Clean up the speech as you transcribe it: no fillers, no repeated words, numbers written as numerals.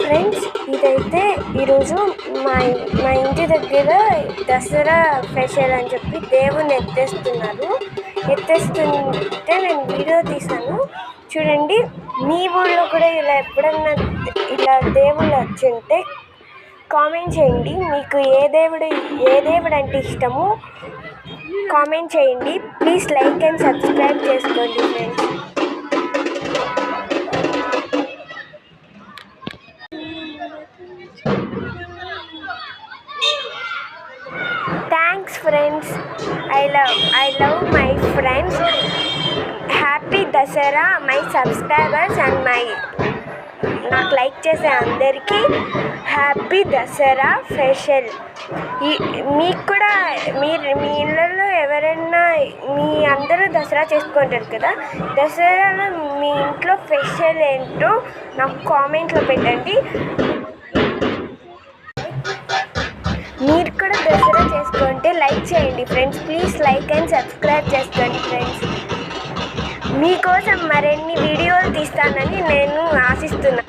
Friends, ఇదైతే ఈరోజు మా మా ఇంటి దగ్గర దసరా స్పెషల్ అని చెప్పి దేవుని ఎత్తేస్తుంటే నేను వీడియో తీశాను చూడండి. మీ ఊళ్ళో కూడా ఇలా ఎప్పుడన్నా ఇలా దేవుళ్ళు వచ్చి ఉంటే కామెంట్ చేయండి. మీకు ఏ దేవుడు అంటే ఇష్టమో కామెంట్ చేయండి. ప్లీజ్ లైక్ అండ్ సబ్స్క్రైబ్ చేసుకోండి friends. Thanks friends. I love my friends. Happy Dasara my subscribers and నాకు లైక్ చేసే అందరికీ హ్యాపీ దసరా స్పెషల్. మీకు కూడా మీ ఇళ్ళల్లో ఎవరైనా మీ అందరూ దసరా చేసుకుంటారు కదా, దసరాలో మీ ఇంట్లో స్పెషల్ ఏంటో నాకు కామెంట్లో పెట్టండి. మీరు కూడా దసరా చేసుకుంటే లైక్ చేయండి friends. Please like and subscribe చేసుకోండి ఫ్రెండ్స్. మీకోసం మరిన్ని వీడియోలు తీస్తానని నేను ఆశిస్తున్నాను.